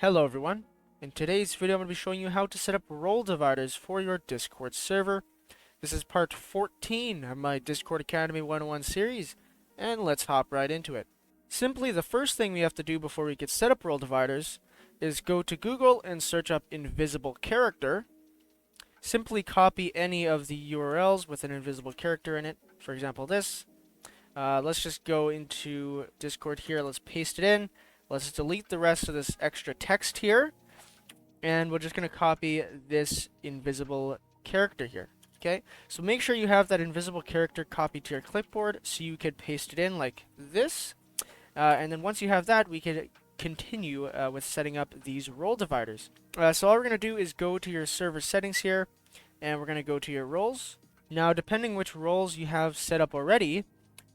Hello everyone. In today's video I'm going to be showing you how to set up role dividers for your Discord server. This is part 14 of my Discord Academy 101 series, and let's hop right into it. Simply, the first thing we have to do before we can set up role dividers is go to Google and search up invisible character. Simply copy any of the URLs with an invisible character in it. For example, this. Let's just go into Discord here. Let's paste it in. Let's delete the rest of this extra text here. And we're just going to copy this invisible character here. Okay, so make sure you have that invisible character copied to your clipboard so you can paste it in like this. And then once you have that, we can continue with setting up these role dividers. So all we're going to do is go to your server settings here, and we're going to go to your roles. Now, depending which roles you have set up already,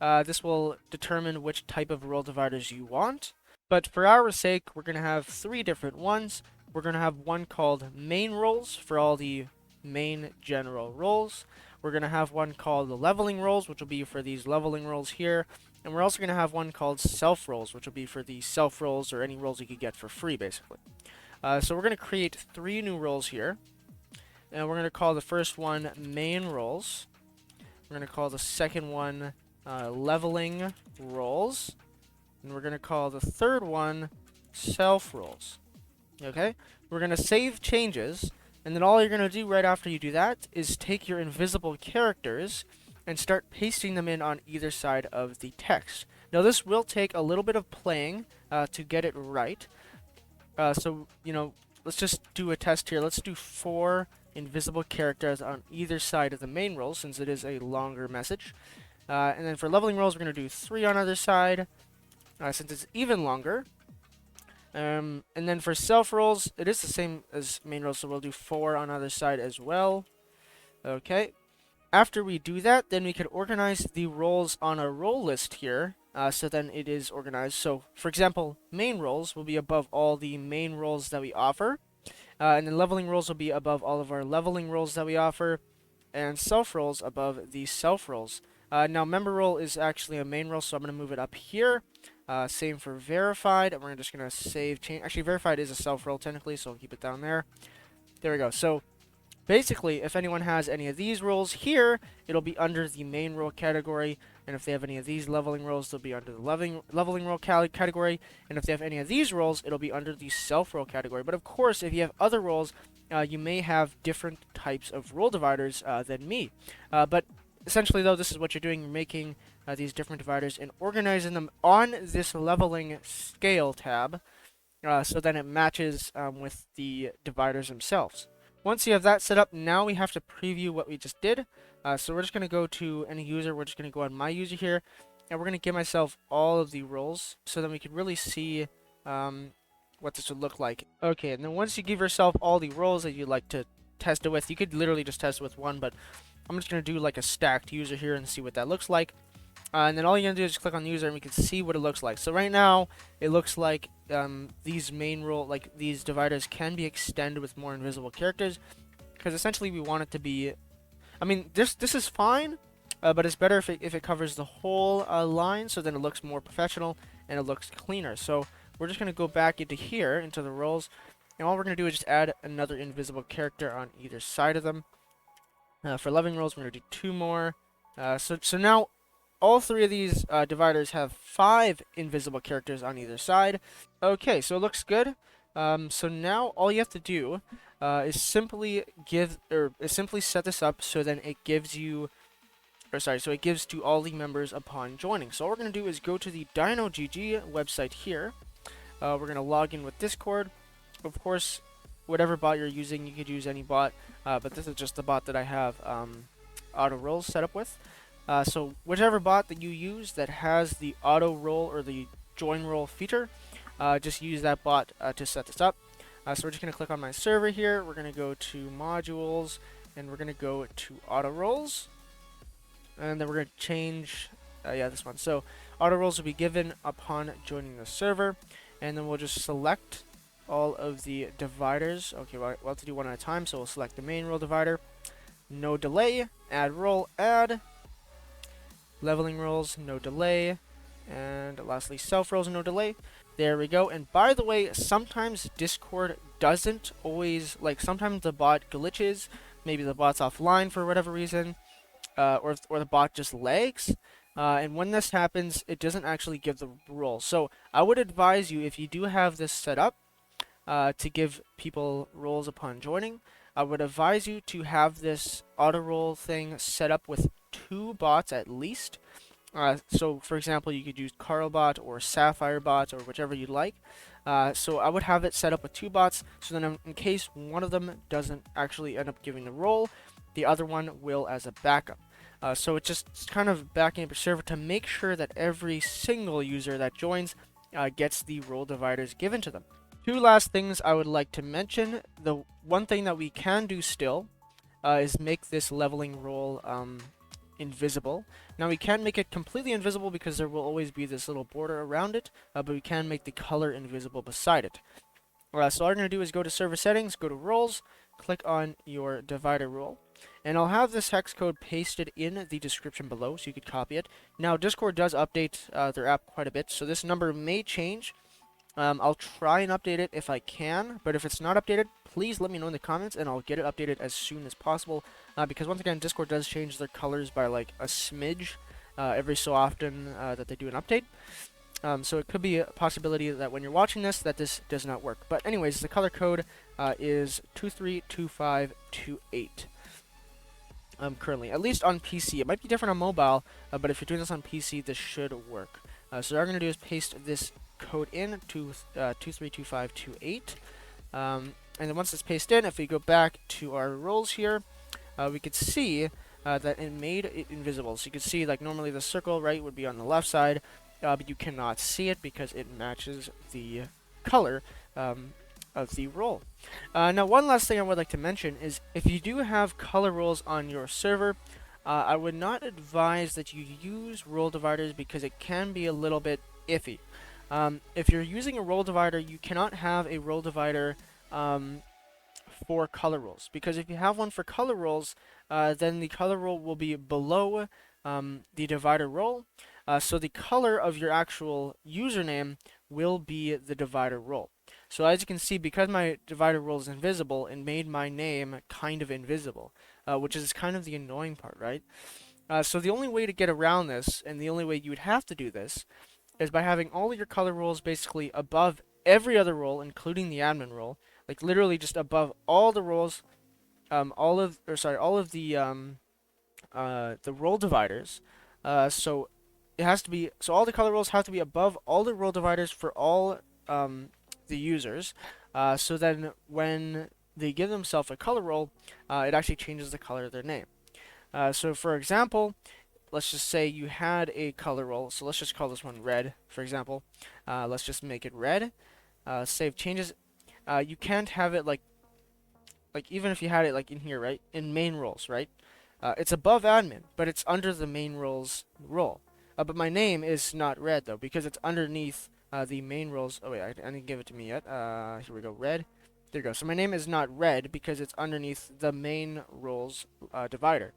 this will determine which type of role dividers you want. But for our sake, we're going to have three different ones. We're going to have one called main roles for all the main general roles. We're going to have one called the leveling roles, which will be for these leveling roles here. And we're also going to have one called self roles, which will be for the self roles or any roles you could get for free, basically. So we're going to create three new roles here. And we're going to call the first one main roles. We're going to call the second one leveling roles. And we're going to call the third one self roles. Okay? We're going to save changes. And then all you're going to do right after you do that is take your invisible characters and start pasting them in on either side of the text. Now this will take a little bit of playing to get it right. So, let's just do a test here. Let's do 4 invisible characters on either side of the main role since it is a longer message. And then for leveling roles, we're going to do 3 on either side since it's even longer. And then for self roles, it is the same as main roles, so we'll do 4 on either side as well. Okay. After we do that, then we can organize the roles on a role list here. So then it is organized. So, for example, main roles will be above all the main roles that we offer. And then leveling roles will be above all of our leveling roles that we offer. And self roles above the self roles. Now, member role is actually a main role, so I'm going to move it up here. Same for verified, and we're just going to save change. Actually, verified is a self role technically, so I'll keep it down there. There we go. So basically, if anyone has any of these roles here, it'll be under the main role category. And if they have any of these leveling roles, they'll be under the leveling role category. And if they have any of these roles, it'll be under the self role category. But of course, if you have other roles, you may have different types of role dividers than me. But essentially, though, this is what you're doing. You're making these different dividers and organizing them on this leveling scale tab. So then it matches with the dividers themselves. Once you have that set up, now we have to preview what we just did. So we're just going to go to any user. We're just going to go on my user here. And we're going to give myself all of the roles so then we can really see what this would look like. Okay, and then once you give yourself all the roles that you'd like to test it with, you could literally just test it with one, but I'm just going to do like a stacked user here and see what that looks like. And then all you're going to do is just click on user and we can see what it looks like. So right now, it looks like these main role, like these dividers can be extended with more invisible characters. Because essentially we want it to be, I mean, this is fine, but it's better if it covers the whole line, so then it looks more professional and it looks cleaner. So we're just going to go back into here, into the roles. And all we're going to do is just add another invisible character on either side of them. For leveling roles, we're going to do 2 more. So now all 3 of these dividers have 5 invisible characters on either side. Okay, so it looks good. So now all you have to do is simply set this up so then it gives you, so it gives to all the members upon joining. So all we're going to do is go to the DynoGG website here. We're going to log in with Discord. Of course, whatever bot you're using, you could use any bot, but this is just the bot that I have auto roles set up with. So whichever bot that you use that has the auto role or the join role feature, just use that bot to set this up. So we're just going to click on my server here. We're going to go to modules and we're going to go to auto roles. And then we're going to change, this one. So auto roles will be given upon joining the server. And then we'll just select all of the dividers. Okay, we'll have to do one at a time. So we'll select the main role divider. No delay. Add role, add. Leveling roles, no delay. And lastly, self roles, no delay. There we go. And by the way, sometimes Discord doesn't always, like, sometimes the bot glitches, maybe the bot's offline for whatever reason, or the bot just lags. And when this happens, it doesn't actually give the role. So I would advise you, if you do have this set up, to give people roles upon joining, I would advise you to have this auto roll thing set up with 2 bots at least. So for example, you could use Carlbot or Sapphire-bot or whichever you'd like. So I would have it set up with 2 bots, so then in case one of them doesn't actually end up giving the role, the other one will as a backup. So it's just kind of backing up your server to make sure that every single user that joins gets the role dividers given to them. 2 last things I would like to mention. The one thing that we can do still is make this leveling role invisible. Now we can't make it completely invisible because there will always be this little border around it, but we can make the color invisible beside it. So all you're going to do is go to server settings, go to roles, click on your divider role, and I'll have this hex code pasted in the description below so you could copy it. Now Discord does update their app quite a bit, so this number may change. I'll try and update it if I can, but if it's not updated, please let me know in the comments and I'll get it updated as soon as possible, because once again, Discord does change their colors by like a smidge every so often that they do an update. So it could be a possibility that when you're watching this, that this does not work. But anyways, the color code is 232528. Currently, at least on PC. It might be different on mobile, but if you're doing this on PC, this should work. So what I'm going to do is paste this code in to 232528. And then once it's pasted in, if we go back to our roles here, we could see that it made it invisible. So you can see, like, normally the circle, right, would be on the left side, but you cannot see it because it matches the color of the role. Now, one last thing I would like to mention is if you do have color roles on your server, I would not advise that you use role dividers because it can be a little bit iffy. If you're using a role divider, you cannot have a role divider for color roles, because if you have one for color roles, then the color role will be below the divider role, so the color of your actual username will be the divider role. So as you can see, because my divider role is invisible, it made my name kind of invisible, which is kind of the annoying part, right? So the only way to get around this, and the only way you would have to do this, is by having all of your color roles basically above every other role, including the admin role, like literally just above all the roles, all of the role dividers. So it has to be, so all the color roles have to be above all the role dividers for all the users. So then when they give themselves a color role, it actually changes the color of their name. So for example, let's just say you had a color role, so let's just call this one red, for example. Let's just make it red. Save changes. You can't have it like even if you had it like in here, right? In main roles, right? It's above admin, but it's under the main roles role. But my name is not red though, because it's underneath the main roles. Oh wait, I didn't give it to me yet. Here we go, red. There you go. So my name is not red because it's underneath the main roles divider.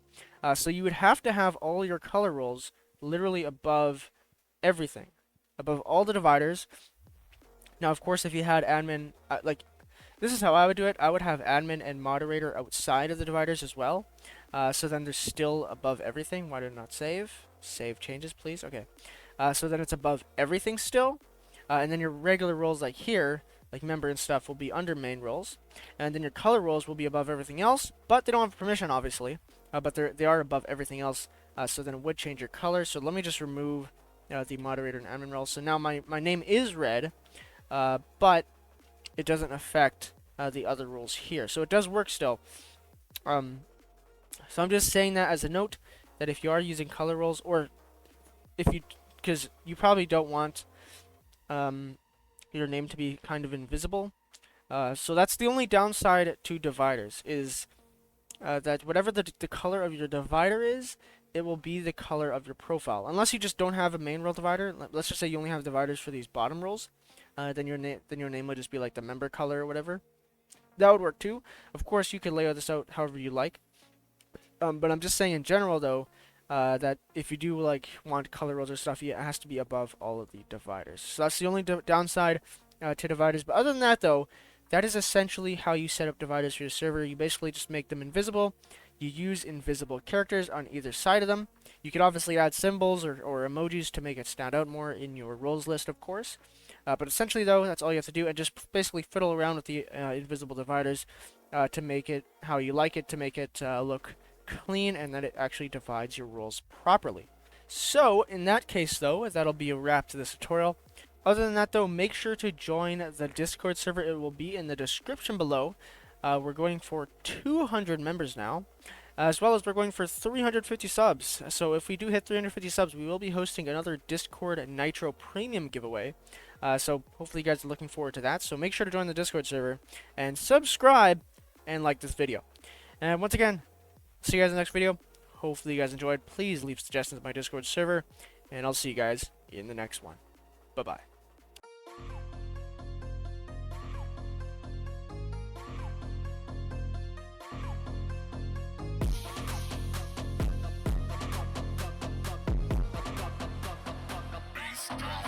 So you would have to have all your color roles literally above everything, above all the dividers. Now, of course, if you had admin, this is how I would do it. I would have admin and moderator outside of the dividers as well. So then they're still above everything. Why did it not save? Save changes, please. Okay. So then it's above everything still. And then your regular roles like here, like member and stuff, will be under main roles. And then your color roles will be above everything else, but they don't have permission, obviously. But they are above everything else. So then it would change your color. So let me just remove the moderator and admin roles. So now my name is red, but it doesn't affect the other roles here. So it does work still. So I'm just saying that as a note, that if you are using color roles, or if you, because you probably don't want your name to be kind of invisible. So that's the only downside to dividers, is that whatever the color of your divider is, it will be the color of your profile. Unless you just don't have a main role divider. Let's just say you only have dividers for these bottom roles. Then your name would just be like the member color or whatever. That would work too. Of course, you can layout this out however you like. But I'm just saying in general though, that if you do like want color roles or stuff, it has to be above all of the dividers. So that's the only downside to dividers. But other than that, though, that is essentially how you set up dividers for your server. You basically just make them invisible. You use invisible characters on either side of them. You could obviously add symbols or emojis to make it stand out more in your roles list, of course. But essentially, though, that's all you have to do, and just basically fiddle around with the invisible dividers to make it how you like it, to make it look clean, and that it actually divides your roles properly. So, in that case, though, that'll be a wrap to this tutorial. Other than that, though, make sure to join the Discord server. It will be in the description below. We're going for 200 members now, as well as we're going for 350 subs. So if we do hit 350 subs, we will be hosting another Discord Nitro Premium giveaway. So hopefully you guys are looking forward to that. So make sure to join the Discord server and subscribe and like this video. And once again, see you guys in the next video. Hopefully you guys enjoyed. Please leave suggestions in my Discord server, and I'll see you guys in the next one. Bye-bye. Stop.